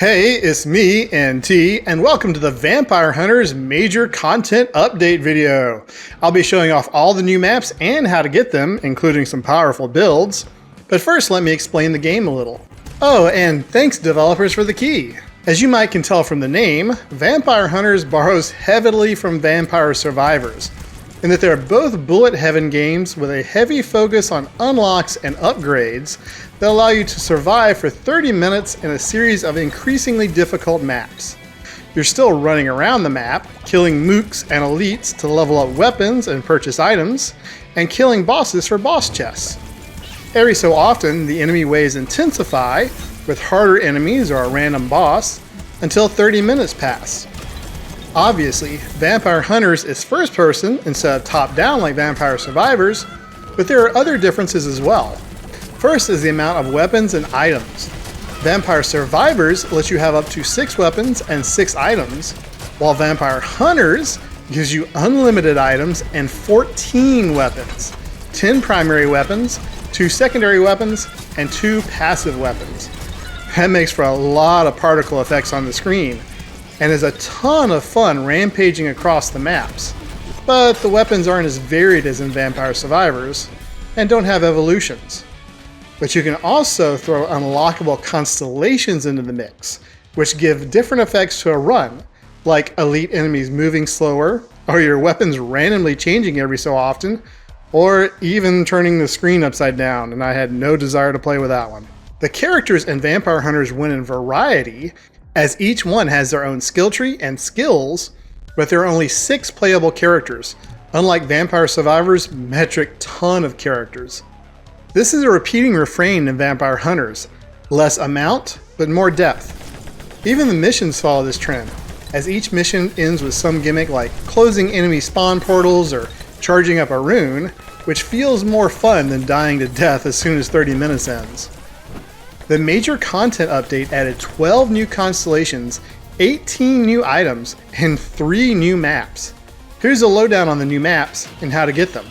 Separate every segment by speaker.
Speaker 1: Hey, it's me, NT, and welcome to the Vampire Hunters Major Content Update video. I'll be showing off all the new maps and how to get them, including some powerful builds. But first, let me explain the game a little. Oh, and thanks developers for the key. As you might can tell from the name, Vampire Hunters borrows heavily from Vampire Survivors, in that they are both Bullet Heaven games with a heavy focus on unlocks and upgrades that allow you to survive for 30 minutes in a series of increasingly difficult maps. You're still running around the map, killing mooks and elites to level up weapons and purchase items, and killing bosses for boss chests. Every so often, the enemy waves intensify with harder enemies or a random boss until 30 minutes pass. Obviously, Vampire Hunters is first person instead of top down like Vampire Survivors, but there are other differences as well. First is the amount of weapons and items. Vampire Survivors lets you have up to 6 weapons and 6 items, while Vampire Hunters gives you unlimited items and 14 weapons, 10 primary weapons, 2 secondary weapons, and 2 passive weapons. That makes for a lot of particle effects on the screen, and is a ton of fun rampaging across the maps. But the weapons aren't as varied as in Vampire Survivors, and don't have evolutions. But you can also throw unlockable constellations into the mix, which give different effects to a run, like elite enemies moving slower, or your weapons randomly changing every so often, or even turning the screen upside down, and I had no desire to play with that one. The characters in Vampire Hunters win in variety, as each one has their own skill tree and skills, but there are only 6 playable characters, unlike Vampire Survivors' metric ton of characters. This is a repeating refrain in Vampire Hunters: less amount, but more depth. Even the missions follow this trend, as each mission ends with some gimmick like closing enemy spawn portals or charging up a rune, which feels more fun than dying to death as soon as 30 minutes ends. The major content update added 12 new constellations, 18 new items, and 3 new maps. Here's a lowdown on the new maps and how to get them.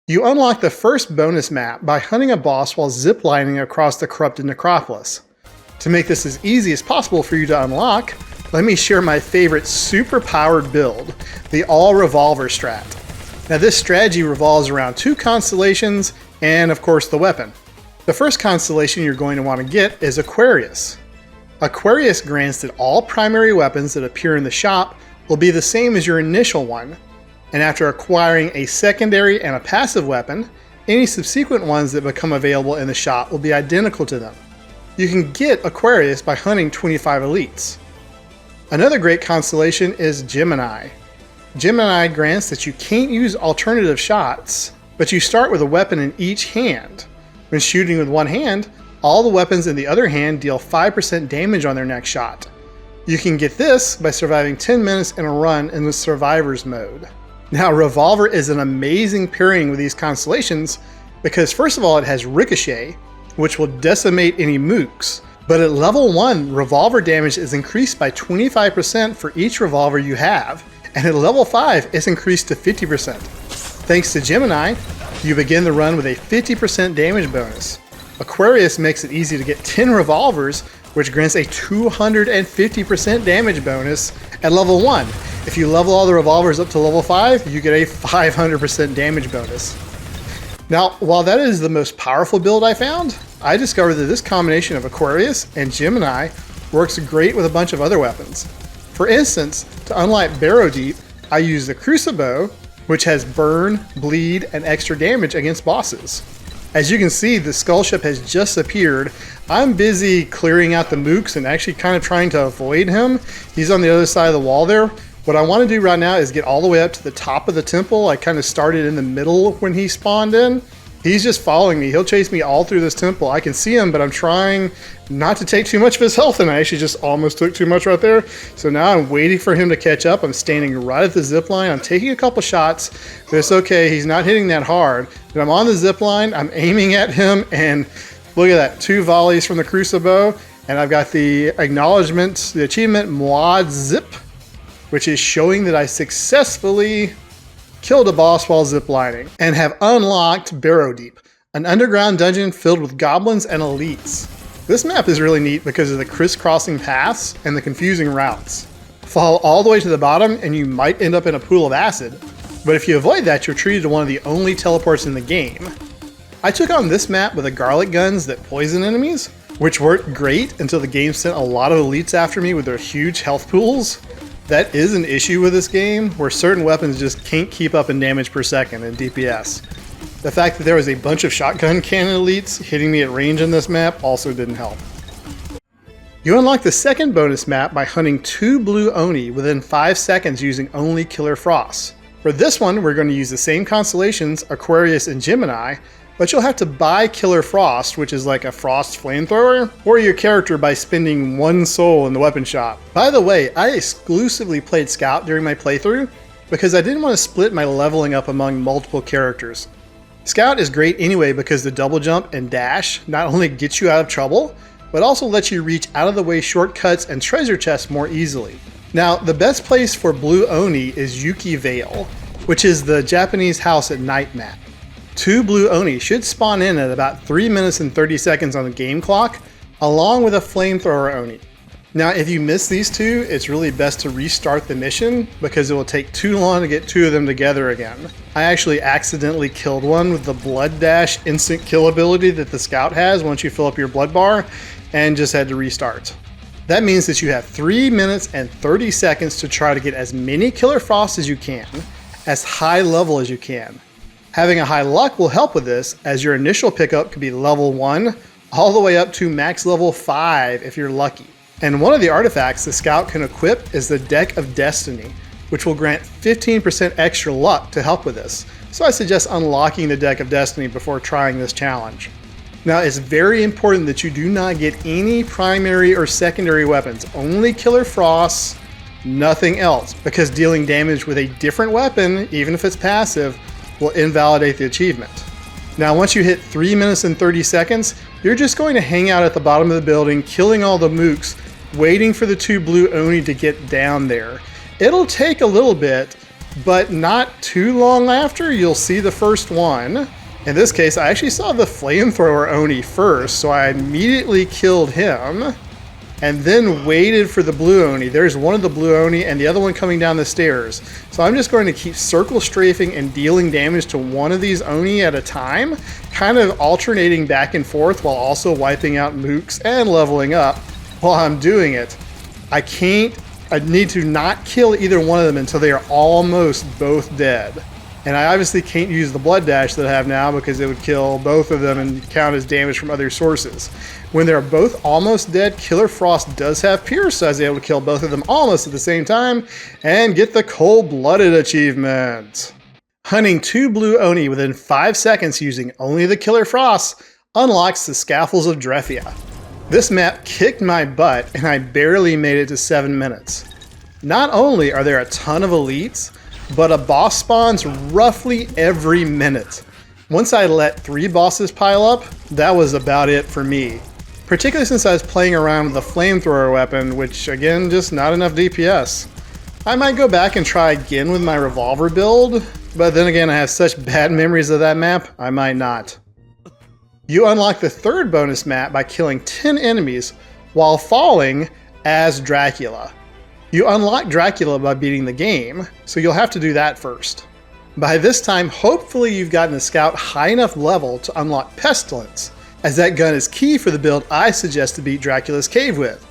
Speaker 1: You unlock the first bonus map by hunting a boss while ziplining across the corrupted necropolis. To make this as easy as possible for you to unlock, let me share my favorite super powered build, the all revolver strat. Now this strategy revolves around 2 constellations and of course the weapon. The first constellation you're going to want to get is Aquarius. Aquarius grants that all primary weapons that appear in the shop will be the same as your initial one, and after acquiring a secondary and a passive weapon, any subsequent ones that become available in the shop will be identical to them. You can get Aquarius by hunting 25 elites. Another great constellation is Gemini. Gemini grants that you can't use alternative shots, but you start with a weapon in each hand. When shooting with one hand, all the weapons in the other hand deal 5% damage on their next shot. You can get this by surviving 10 minutes in a run in the Survivors mode. Now, Revolver is an amazing pairing with these constellations because first of all, it has Ricochet, which will decimate any mooks. But at level 1, Revolver damage is increased by 25% for each revolver you have, and at level 5, it's increased to 50%. Thanks to Gemini, you begin the run with a 50% damage bonus. Aquarius makes it easy to get 10 revolvers, which grants a 250% damage bonus at level 1. If you level all the revolvers up to level 5, you get a 500% damage bonus. Now, while that is the most powerful build I found, I discovered that this combination of Aquarius and Gemini works great with a bunch of other weapons. For instance, to unlock Barrow Deep, I use the Crucible, which has burn, bleed, and extra damage against bosses. As you can see, the skull ship has just appeared. I'm busy clearing out the mooks and actually kind of trying to avoid him. He's on the other side of the wall there. What I want to do right now is get all the way up to the top of the temple. I kind of started in the middle when he spawned in. He's just following me. He'll chase me all through this temple. I can see him, but I'm trying not to take too much of his health, and I actually just almost took too much right there. So now I'm waiting for him to catch up. I'm standing right at the zip line. I'm taking a couple shots, but it's okay. He's not hitting that hard. But I'm on the zip line. I'm aiming at him, and look at that. 2 volleys from the Crucible, and I've got the acknowledgement, the achievement Mod Zip, which is showing that I successfully killed a boss while ziplining, and have unlocked Barrow Deep, an underground dungeon filled with goblins and elites. This map is really neat because of the crisscrossing paths and the confusing routes. Fall all the way to the bottom and you might end up in a pool of acid, but if you avoid that, you're treated to one of the only teleports in the game. I took on this map with the garlic guns that poison enemies, which worked great until the game sent a lot of elites after me with their huge health pools. That is an issue with this game, where certain weapons just can't keep up in damage per second in DPS. The fact that there was a bunch of shotgun cannon elites hitting me at range in this map also didn't help. You unlock the second bonus map by hunting 2 blue Oni within 5 seconds using only Killer Frost. For this one, we're going to use the same constellations, Aquarius and Gemini, but you'll have to buy Killer Frost, which is like a frost flamethrower, or your character by spending 1 soul in the weapon shop. By the way, I exclusively played Scout during my playthrough because I didn't want to split my leveling up among multiple characters. Scout is great anyway because the double jump and dash not only gets you out of trouble, but also lets you reach out of the way shortcuts and treasure chests more easily. Now, the best place for blue Oni is Yuki Vale, which is the Japanese house at night map. 2 blue Oni should spawn in at about 3 minutes and 30 seconds on the game clock, along with a flamethrower Oni. Now, if you miss these 2, it's really best to restart the mission because it will take too long to get 2 of them together again. I actually accidentally killed one with the blood dash instant kill ability that the scout has once you fill up your blood bar, and just had to restart. That means that you have 3 minutes and 30 seconds to try to get as many Killer Frost as you can, as high level as you can. Having a high luck will help with this, as your initial pickup could be level 1 all the way up to max level 5 if you're lucky. And one of the artifacts the scout can equip is the Deck of Destiny, which will grant 15% extra luck to help with this. So I suggest unlocking the Deck of Destiny before trying this challenge. Now, it's very important that you do not get any primary or secondary weapons, only Killer Frost, nothing else, because dealing damage with a different weapon, even if it's passive, will invalidate the achievement. Now, once you hit 3 minutes and 30 seconds, you're just going to hang out at the bottom of the building, killing all the mooks, waiting for the 2 blue Oni to get down there. It'll take a little bit, but not too long after, you'll see the first one. In this case, I actually saw the flamethrower Oni first, so I immediately killed him, and then waited for the blue Oni. There's one of the blue Oni and the other one coming down the stairs. So I'm just going to keep circle strafing and dealing damage to one of these Oni at a time, kind of alternating back and forth while also wiping out mooks and leveling up while I'm doing it. I need to not kill either one of them until they are almost both dead. And I obviously can't use the blood dash that I have now because it would kill both of them and count as damage from other sources. When they're both almost dead, Killer Frost does have Pierce, so I was able to kill both of them almost at the same time and get the Cold-Blooded achievement. Hunting 2 blue Oni within 5 seconds using only the Killer Frost unlocks the Scaffolds of Drethia. This map kicked my butt and I barely made it to 7 minutes. Not only are there a ton of elites, but a boss spawns roughly every minute. Once I let 3 bosses pile up, that was about it for me. Particularly since I was playing around with the flamethrower weapon, which again, just not enough DPS. I might go back and try again with my revolver build, but then again I have such bad memories of that map, I might not. You unlock the 3rd bonus map by killing 10 enemies while falling as Dracula. You unlock Dracula by beating the game, so you'll have to do that first. By this time, hopefully you've gotten the scout high enough level to unlock Pestilence, as that gun is key for the build I suggest to beat Dracula's cave with,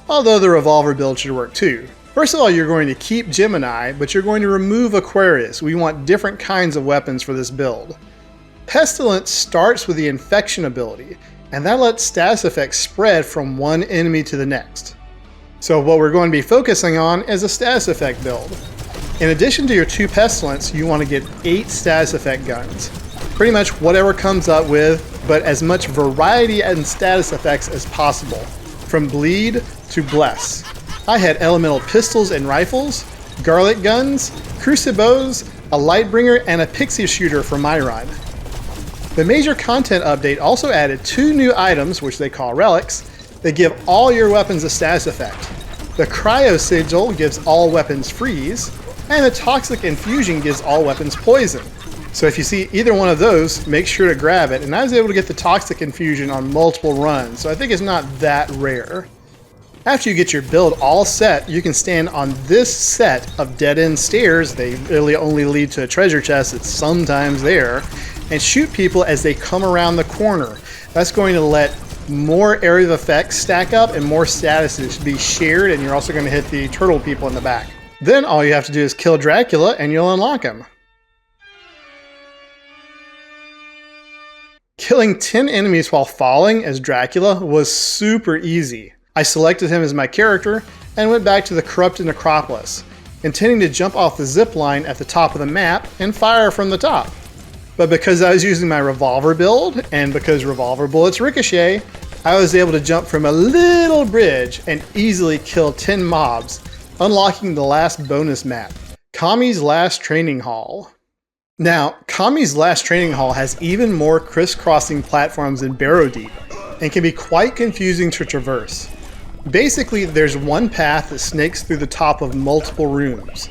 Speaker 1: although the revolver build should work too. First of all, you're going to keep Gemini, but you're going to remove Aquarius. We want different kinds of weapons for this build. Pestilence starts with the Infection ability, and that lets status effects spread from one enemy to the next. So what we're going to be focusing on is a status effect build. In addition to your 2 Pestilence, you want to get 8 status effect guns. Pretty much whatever comes up with, but as much variety and status effects as possible, from Bleed to Bless. I had elemental pistols and rifles, garlic guns, crucibles, a lightbringer, and a pixie shooter for my run. The major content update also added 2 new items, which they call relics, that give all your weapons a status effect. The Cryo Sigil gives all weapons freeze, and the Toxic Infusion gives all weapons poison. So if you see either one of those, make sure to grab it. And I was able to get the Toxic Infusion on multiple runs, so I think it's not that rare. After you get your build all set, you can stand on this set of dead-end stairs. They really only lead to a treasure chest that's sometimes there, and shoot people as they come around the corner. That's going to let more area of effects stack up and more statuses be shared, and you're also going to hit the turtle people in the back. Then all you have to do is kill Dracula and you'll unlock him. Killing 10 enemies while falling as Dracula was super easy. I selected him as my character and went back to the corrupted necropolis, intending to jump off the zip line at the top of the map and fire from the top. But because I was using my revolver build, and because revolver bullets ricochet, I was able to jump from a little bridge and easily kill 10 mobs, unlocking the last bonus map, Kami's Last Training Hall. Now, Kami's Last Training Hall has even more crisscrossing platforms than Barrow Deep, and can be quite confusing to traverse. Basically, there's one path that snakes through the top of multiple rooms.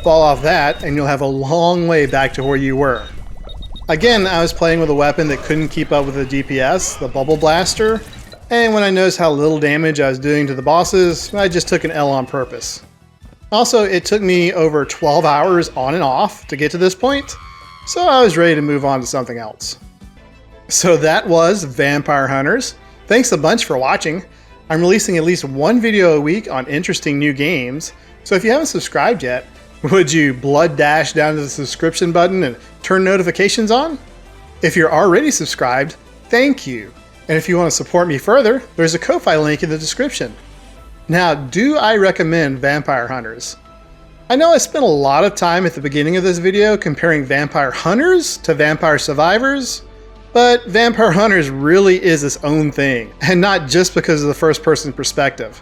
Speaker 1: Fall off that, and you'll have a long way back to where you were. Again, I was playing with a weapon that couldn't keep up with the DPS, the Bubble Blaster, and when I noticed how little damage I was doing to the bosses, I just took an L on purpose. Also, it took me over 12 hours on and off to get to this point, so I was ready to move on to something else. So that was Vampire Hunters. Thanks a bunch for watching. I'm releasing at least one video a week on interesting new games, so if you haven't subscribed yet, would you blood dash down to the subscription button and turn notifications on? If you're already subscribed, thank you. And if you want to support me further, there's a Ko-Fi link in the description. Now, do I recommend Vampire Hunters? I know I spent a lot of time at the beginning of this video comparing Vampire Hunters to Vampire Survivors, but Vampire Hunters really is its own thing, and not just because of the first-person perspective.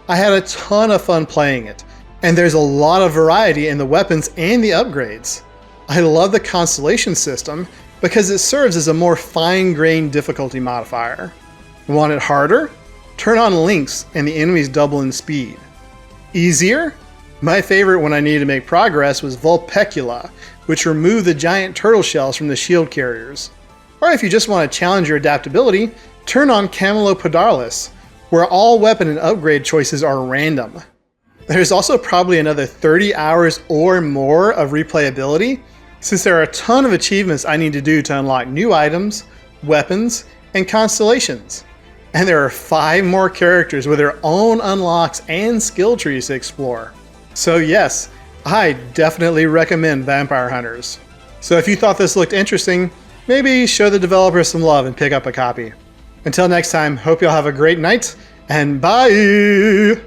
Speaker 1: I had a ton of fun playing it, and there's a lot of variety in the weapons and the upgrades. I love the constellation system because it serves as a more fine-grained difficulty modifier. Want it harder? Turn on links and the enemies double in speed. Easier? My favorite when I needed to make progress was Vulpecula, which removed the giant turtle shells from the shield carriers. Or if you just want to challenge your adaptability, turn on Camelopardalis, where all weapon and upgrade choices are random. There's also probably another 30 hours or more of replayability, since there are a ton of achievements I need to do to unlock new items, weapons, and constellations. And there are 5 more characters with their own unlocks and skill trees to explore. So yes, I definitely recommend Vampire Hunters. So if you thought this looked interesting, maybe show the developers some love and pick up a copy. Until next time, hope y'all have a great night, and bye!